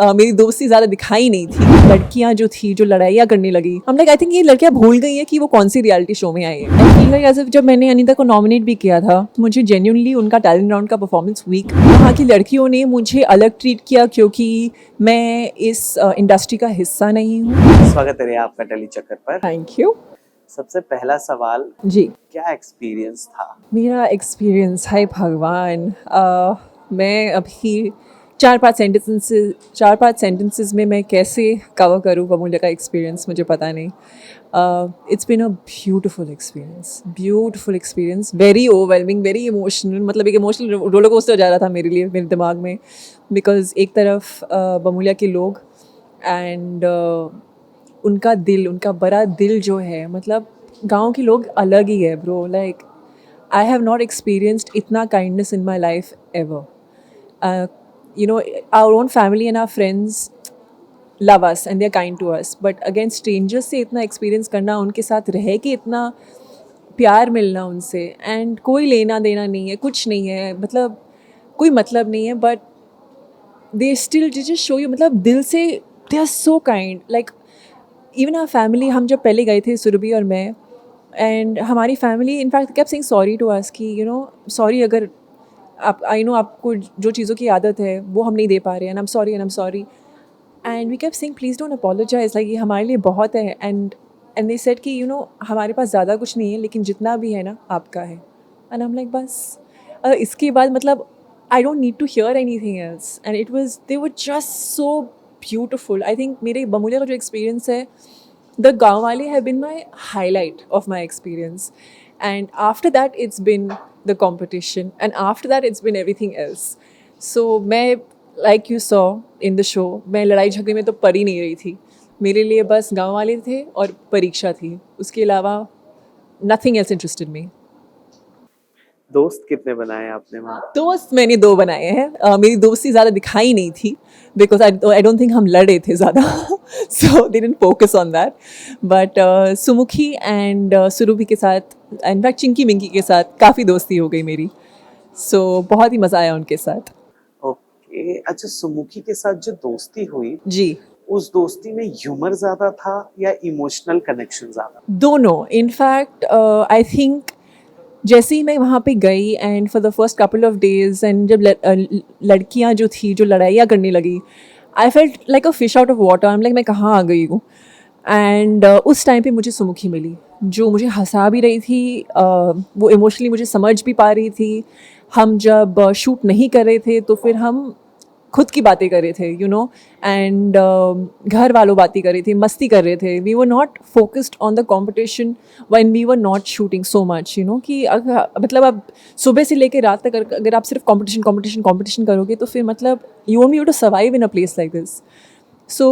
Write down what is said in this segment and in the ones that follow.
मेरी दोस्ती ज़्यादा दिखाई नहीं थी। लड़कियां जो थी जो लड़ाइयाँ करने लगी, हम लाइक आई थिंक ये लड़कियां भूल गई है कि वो कौन सी रियलिटी शो में आई है। I feel like as if जब मैंने अनीता को नॉमिनेट भी किया था, मुझे जेन्युइनली उनका टैलेंट राउंड का परफॉर्मेंस वीक, वहाँ की लड़कियों ने मुझे अलग ट्रीट किया क्योंकि मैं इस इंडस्ट्री का हिस्सा नहीं हूँ। स्वागत है आपका टली चक्कर पर। Thank you. सबसे पहला सवाल जी, क्या एक्सपीरियंस था? मेरा एक्सपीरियंस है भगवान, मैं अभी चार पांच सेंटेंसेस में मैं कैसे कवर करूँ बमुल्य का एक्सपीरियंस, मुझे पता नहीं। It's been a beautiful experience, very overwhelming, very emotional, मतलब एक इमोशनल रोलर कोस्टर जा रहा था मेरे लिए, मेरे दिमाग में। बिकॉज एक तरफ बमुल्य के लोग एंड उनका दिल, उनका बड़ा दिल जो है, मतलब गांव के लोग अलग ही है bro. Like I have not experienced itna kindness in my life ever. Our own family and our friends love us and they're kind to us. But again, strangers से इतना experience करना, उनके साथ रह के इतना प्यार मिलना उनसे, and कोई लेना देना नहीं है, कुछ नहीं है, मतलब कोई मतलब नहीं है, but they still just show you, मतलब दिल से they are so kind. Like even our family, हम जब पहले गए थे सुरभि और मैं, एंड हमारी family in fact kept saying sorry to us कि सॉरी अगर आप, आई नो आपको जो चीज़ों की आदत है वो हम नहीं दे पा रहे हैं, and I am sorry and we kept saying please don't apologise, like ये हमारे लिए बहुत है। एंड दे सेड कि हमारे पास ज़्यादा कुछ नहीं है लेकिन जितना भी है ना आपका है। एंड आई एम लाइक बस, इसके बाद मतलब I don't need to hear anything else, and it was, they were just so beautiful. I think मेरे बमुलिया का जो एक्सपीरियंस है, the Gaonwale have been my highlight of my experience, and after that it's been the competition, and after that it's been everything else. So मैं, like you saw in the show, मैं लड़ाई झगड़े में तो पड़ ही नहीं रही थी। मेरे लिए बस गाँव वाले थे और परीक्षा थी, उसके अलावा nothing else interested me. दोस्त कितने बनाए आपने वहाँ? दोस्त मैंने 2 बनाए हैं। मेरी दोस्ती ज़्यादा दिखाई नहीं थी बिकॉज आई डोंट थिंक हम लड़े थे ज़्यादा, so they didn't focus on that. But Sumukhi and Surbhi के साथ, इनफैक्ट चिंकी मिंकी के साथ काफ़ी दोस्ती हो गई मेरी, सो बहुत ही मज़ा आया उनके साथ। ओके, अच्छा, सुमुखी के साथ जो दोस्ती हुई, जी, उस दोस्ती में ह्यूमर ज्यादा था या इमोशनल कनेक्शन ज्यादा? दोनों। इनफैक्ट आई थिंक जैसे ही मैं वहाँ पे गई and for the first couple of days, and जब लड़कियाँ जो थी जो लड़ाइयाँ करने लगी, I felt like a fish out of water. I am like मैं कहाँ आ गई हूँ। एंड उस टाइम पे मुझे सुमुखी मिली जो मुझे हंसा भी रही थी, वो इमोशनली मुझे समझ भी पा रही थी। हम जब शूट नहीं कर रहे थे तो फिर हम खुद की बातें कर रहे थे, एंड घर वालों बातें कर रहे थे, मस्ती कर रहे थे। We were not focused on the competition when we were not shooting so much, कि मतलब अब सुबह से लेकर रात तक अगर आप सिर्फ कॉम्पिटिशन करोगे तो फिर मतलब you won't be able to survive in a place like this. So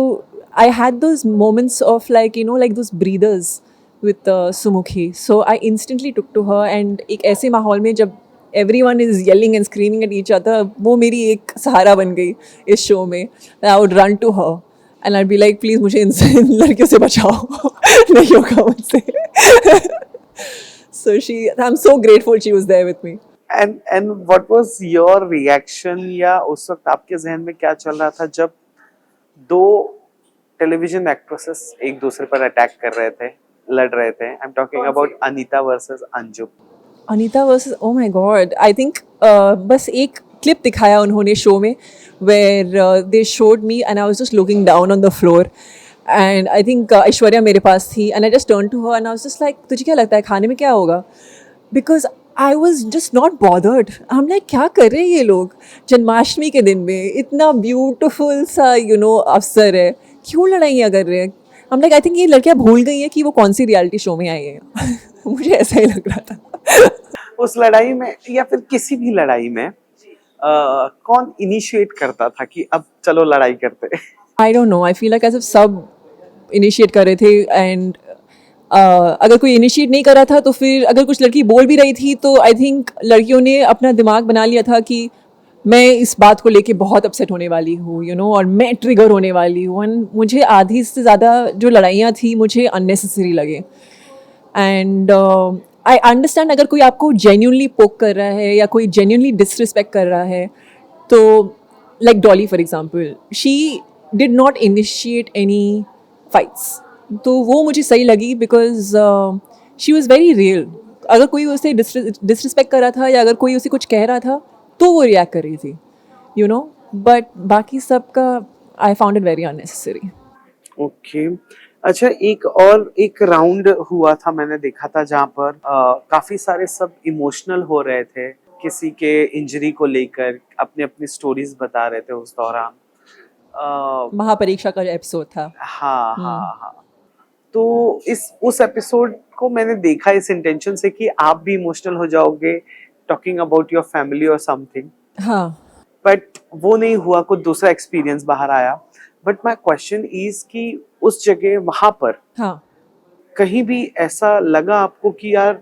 I had those moments of like those breathers with Sumukhi. So I instantly took to her, and एक ऐसे माहौल में जब everyone is yelling and screaming at each other, वो मेरी एक सहारा बन गई इस शो में। I would run to her and I'd be like, please मुझे इन लड़कियों से बचाओ, नहीं होगा मुझसे। So I'm so grateful she was there with me. And what was your reaction, या उस वक्त आपके जहन में क्या चल रहा था जब दो टेलीविजन एक्ट्रेसेस एक दूसरे पर अटैक कर रहे थे, लड़ रहे थे? I am talking about Anita versus Anju. Anita versus, oh my God, I think बस एक क्लिप दिखाया उन्होंने शो में where they showed me and I was just looking down on the floor, and I think Aishwarya मेरे पास थी and I just turn to her and I was just like, तुझे क्या लगता है खाने में क्या होगा? Because I was just not bothered. हम लाइक क्या कर रहे हैं ये लोग जन्माष्टमी के दिन में, इतना ब्यूटिफुल सा अवसर है, क्यों लड़ाइयाँ कर रहे हैं? हम लाइक आई थिंक ये लड़कियाँ भूल गई हैं कि वो कौन सी रियलिटी शो में आई है। मुझे ऐसा ही लग रहा था। उस लड़ाई में या फिर किसी भी लड़ाई में कौन इनिशिएट करता था कि अब चलो लड़ाई करते? I don't know, I feel like ऐसे सब इनिशिएट कर रहे थे, एंड अगर कोई इनिशिएट नहीं कर रहा था तो फिर अगर कुछ लड़की बोल भी रही थी तो आई थिंक लड़कियों ने अपना दिमाग बना लिया था कि मैं इस बात को लेके बहुत अपसेट होने वाली हूँ, और मैं ट्रिगर होने वाली हूँ, एंड मुझे आधी से ज़्यादा जो लड़ाइयाँ थी मुझे अननेसेसरी लगे। एंड आई अंडरस्टैंड अगर कोई आपको जेन्यूनली पोक कर रहा है या कोई जेन्यूनली डिसरिस्पेक्ट कर रहा है, तो like Dolly for example, she did not initiate any fights, तो वो मुझे सही लगी because she was very real. अगर कोई उसे डिसरिस्पेक्ट कर रहा था या अगर कोई उसे कुछ कह रहा था तो वो रिएक्ट कर रही थी, यू नो. बट बाकी सबका I found it very unnecessary. Okay. अच्छा, एक राउंड हुआ था, मैंने देखा था, जहाँ पर काफी सारे सब इमोशनल हो रहे थे, किसी के इंजरी को लेकर अपनी अपनी स्टोरीज बता रहे थे उस दौरान. महापरीक्षा का जो एपिसोड था. हाँ हाँ हाँ. तो इस उस एपिसोड को मैंने देखा इस इंटेंशन से कि आप भी इमोशनल हो जाओगे टॉकिंग अबाउट योर फैमिली और समथिंग, हाँ. बट वो नहीं हुआ, कुछ दूसरा एक्सपीरियंस बाहर आया. बट माय क्वेश्चन इज कि उस जगह वहां पर हाँ. कहीं भी ऐसा लगा आपको कि यार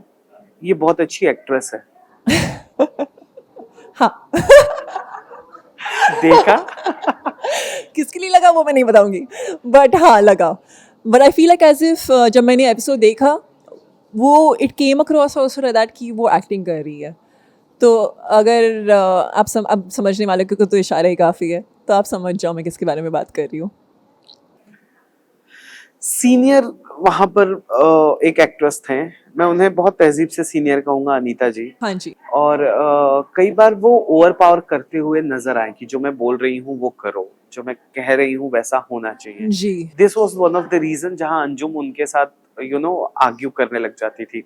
ये बहुत अच्छी एक्ट्रेस है? हाँ. देखा. किसके लिए लगा वो मैं नहीं बताऊंगी, बट हाँ लगा. But I feel like as if जब मैंने एपिसोड देखा वो it came across also that कि वो एक्टिंग कर रही है. तो अगर अब समझने वाले को तो इशारा ही काफ़ी है, तो आप समझ जाओ मैं किसके बारे में बात कर रही हूँ. सीनियर वहां पर एक एक्ट्रेस थे, मैं उन्हें बहुत तहजीब से सीनियर कहूंगा, अनीता जी. हाँ जी. और कई बार वो ओवर पावर करते हुए नजर आए कि जो मैं बोल रही हूँ वो करो, जो मैं कह रही हूँ वैसा होना चाहिए. जी. This was one of the reason जहां अंजुम उनके साथ आर्ग्यू करने लग जाती थी.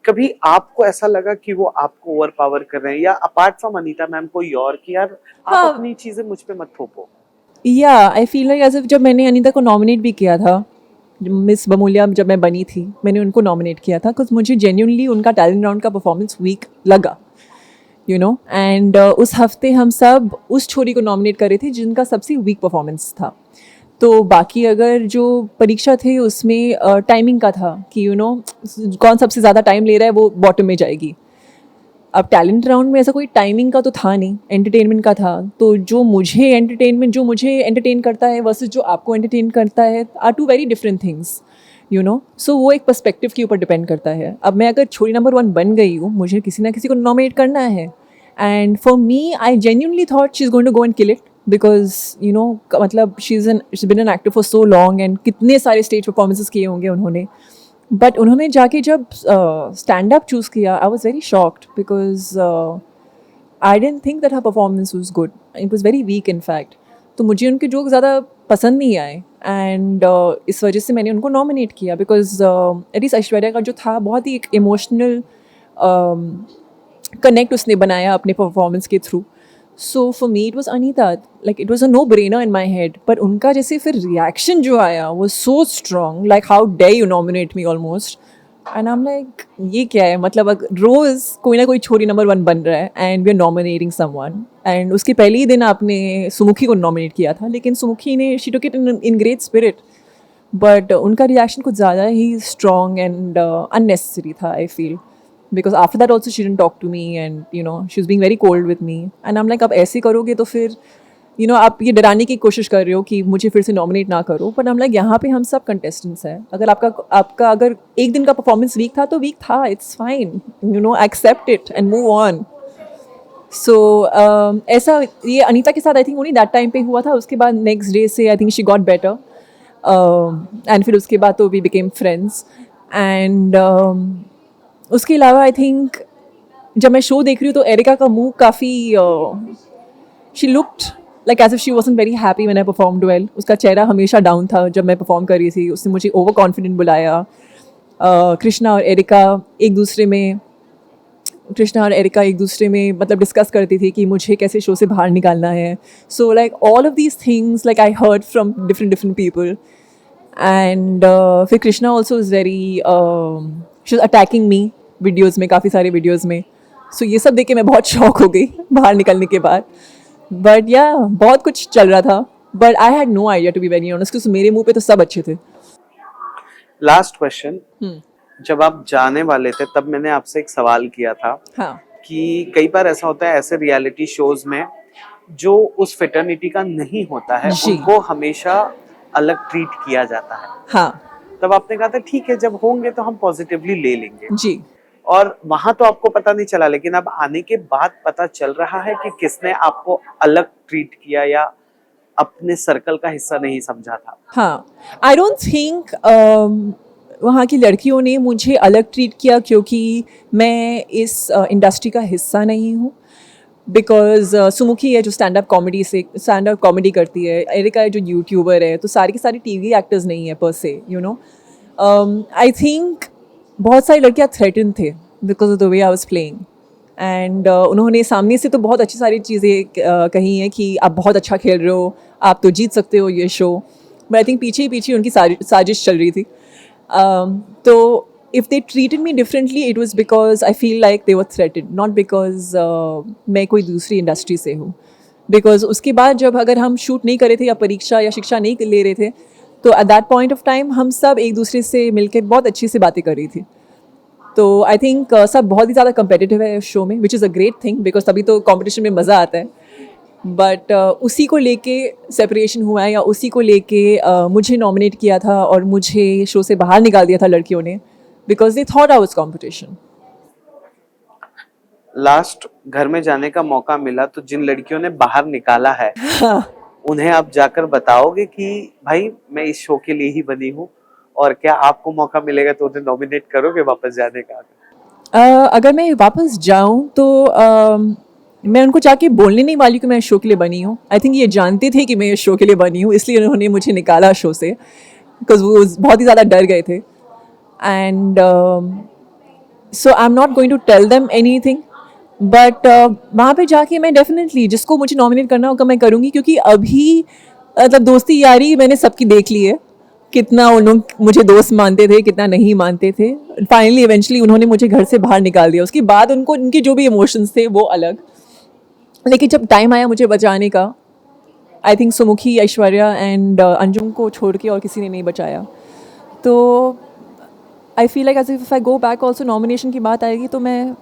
कभी आपको ऐसा लगा कि वो आपको ओवर पावर कर रहे हैं, या अपार्ट फ्रॉम अनीता मैम कोई और, कि यार आप हाँ. अपनी चीजें मुझ पे मत थोपो? या I feel like as if जब मैंने अनीता को नॉमिनेट भी किया था, मिस बमूलिया जब मैं बनी थी मैंने उनको नॉमिनेट किया था बिकॉज मुझे जेन्यूनली उनका टैलेंट राउंड का परफॉर्मेंस वीक लगा, यू नो. एंड उस हफ्ते हम सब उस छोरी को नॉमिनेट कर रहे थे जिनका सबसे वीक परफॉर्मेंस था. तो बाकी अगर जो परीक्षा थे उसमें टाइमिंग का था कि कौन सबसे ज़्यादा टाइम ले रहा है वो बॉटम में जाएगी. अब टैलेंट राउंड में ऐसा कोई टाइमिंग का तो था नहीं, एंटरटेनमेंट का था. तो जो मुझे एंटरटेन करता है वर्सेस जो आपको एंटरटेन करता है are two very different things, you know. So वो एक पर्सपेक्टिव के ऊपर डिपेंड करता है. अब मैं अगर छोरी नंबर 1 बन गई हूँ, मुझे किसी ना किसी को नॉमिनेट करना है. And for me I genuinely thought she is going to go and kill it because मतलब she been an actor for so long and कितने सारे स्टेज परफॉर्मेंसेस किए होंगे उन्होंने. बट उन्होंने जाके जब स्टैंड अप चूज़ किया I was very shocked because I didn't think that her performance was good, it was very weak in fact. तो मुझे उनके जोक ज़्यादा पसंद नहीं आए एंड इस वजह से मैंने उनको नॉमिनेट किया बिकॉज एटलीस्ट ऐश्वर्या का जो था बहुत ही एक इमोशनल कनेक्ट उसने बनाया अपने परफॉर्मेंस के through. So for me it was Anita, like it was a no brainer in my head. पर उनका जैसे फिर रिएक्शन जो आया वो so strong, like how dare you nominate me almost. And I am like ये क्या है, मतलब रोज़ कोई ना कोई छोरी नंबर 1 बन रहा है and we are nominating someone. And उसके पहले ही दिन आपने सुमुखी को नॉमिनेट किया था, लेकिन सुमुखी ने she took it in great spirit. But उनका रिएक्शन कुछ ज़्यादा ही स्ट्रॉन्ग एंड अननेसेसरी था I feel. Because after that also she didn't talk to me and she was being very cold with me. And I'm like अब ऐसे करोगे तो फिर आप ये डराने की कोशिश कर रहे हो कि मुझे फिर से नॉमिनेट ना करो. बट I'm like यहाँ पे हम सब कंटेस्टेंट्स हैं. अगर आपका अगर एक दिन का परफॉर्मेंस वीक था तो वीक था, it's fine, accept it and move on. So ऐसा ये अनीता के साथ I think only that time पे हुआ था. उसके बाद नेक्स्ट डे से I think she got better and फिर उसके बाद तो वी बिकेम फ्रेंड्स. एंड उसके अलावा आई थिंक जब मैं शो देख रही हूँ तो एरिका का मुंह काफ़ी she looked like as if she wasn't very happy when I performed well. उसका चेहरा हमेशा डाउन था जब मैं परफॉर्म कर रही थी. उसने मुझे ओवर कॉन्फिडेंट बुलाया. कृष्णा और एरिका एक दूसरे में मतलब डिस्कस करती थी कि मुझे कैसे शो से बाहर निकालना है. So like all of these things like I heard from different people. And फिर Krishna also is very she is attacking me videos में, काफ़ी सारे वीडियोज़ में. सो ये सब देख के मैं बहुत शॉक हो गई बाहर निकलने के बाद. बट या बहुत कुछ चल रहा था. But I had no idea to be very honest क्योंकि मेरे मुंह पे तो सब अच्छे थे. Last question. जब आप जाने वाले थे तब मैंने आपसे एक सवाल किया था. हाँ. कि कई बार ऐसा होता है ऐसे रियलिटी शोज में जो उस फेटर्निटी का नहीं होता है उनको हमेशा अलग ट्रीट किया जाता है. हाँ. तब आपने कहा था ठीक है जब होंगे तो हम पॉजिटिवली ले लेंगे. जी. और वहां तो आपको पता नहीं चला, लेकिन अब आने के बाद पता चल रहा है कि किसने आपको अलग ट्रीट किया, या अपने सर्कल का हिस्सा नहीं समझा था? हाँ, आई डोंट थिंक वहाँ की लड़कियों ने मुझे अलग ट्रीट किया क्योंकि मैं इस इंडस्ट्री का हिस्सा नहीं हूँ। बिकॉज सुमुखी है जो स्टैंड अप कॉमेडी करती है, एरिका है जो यूट्यूबर है, तो सारी की सारी टीवी एक्टर्स नहीं है पर से, यू नो। आई थिंक बहुत सारी लड़कियाँ थ्रेटन थे because of the way I was playing, and उन्होंने सामने से तो बहुत अच्छी सारी चीज़ें कही हैं कि आप बहुत अच्छा खेल रहे हो, आप तो जीत सकते हो ये शो, बट आई थिंक पीछे ही पीछे उनकी साजिश चल रही थी। तो if they treated me differently it was because I feel like they were threatened, not because मैं कोई दूसरी इंडस्ट्री से हूँ। बिकॉज उसके बाद जब अगर हम शूट नहीं कर रहे थे या परीक्षा या शिक्षा नहीं ले रहे थे, तो at that point of time हम सब एक दूसरे से मिलकर बहुत अच्छी से बातें कर रही थी। तो आई थिंक सब बहुत ही ज़्यादा competitive है उस शो में, which is a great thing because तभी तो कॉम्पिटिशन में मज़ा आता है। बट उसी को लेके सेपरेशन हुआ है, या उसी को लेके मुझे नॉमिनेट किया था और मुझे शो से बाहर निकाल दिया था लड़कियों ने, because they thought I was competition. Last घर में जाने का मौका मिला तो जिन लड़कियों ने बाहर निकाला है उन्हें आप जाकर बताओगे कि भाई मैं इस शो के लिए ही बनी हूँ, और क्या आपको मौका मिलेगा तो उन्हें नॉमिनेट करोगे वापस जाने का? अगर मैं वापस जाऊं तो मैं उनको जाके बोलने नहीं वाली कि मैं इस शो के लिए बनी हूँ। आई थिंक ये जानते थे कि मैं इस शो के लिए बनी हूँ, इसलिए उन्होंने मुझे निकाला शो से, बिकॉज वो बहुत ही ज़्यादा डर गए थे। And so I am not going to tell them anything, but वहाँ पे जाके मैं डेफिनेटली जिसको मुझे नॉमिनेट करना होगा मैं करूँगी, क्योंकि अभी मतलब दोस्ती यारी मैंने सबकी देख ली है, कितना उन लोग मुझे दोस्त मानते थे, कितना नहीं मानते थे। फाइनली इवेंचुअली उन्होंने मुझे घर से बाहर निकाल दिया, उसके बाद उनको उनके जो भी इमोशंस थे वो अलग, लेकिन जब टाइम आया मुझे बचाने का, I think Sumukhi, Aishwarya and Anjum को छोड़ के और किसी ने नहीं बचाया। तो I feel like as if I go back also, nomination की बात आएगी तो मैं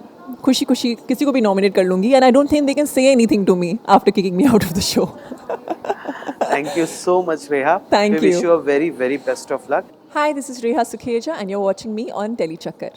खुशी खुशी किसी को भी नॉमिनेट कर लूँगी, and I don't think they can say anything to me after kicking me out of the show. Thank you so much, Reha. Thank We wish you. you a very, very best of luck. Hi, this is Reha Sukheja and you're watching me on Telechakkar.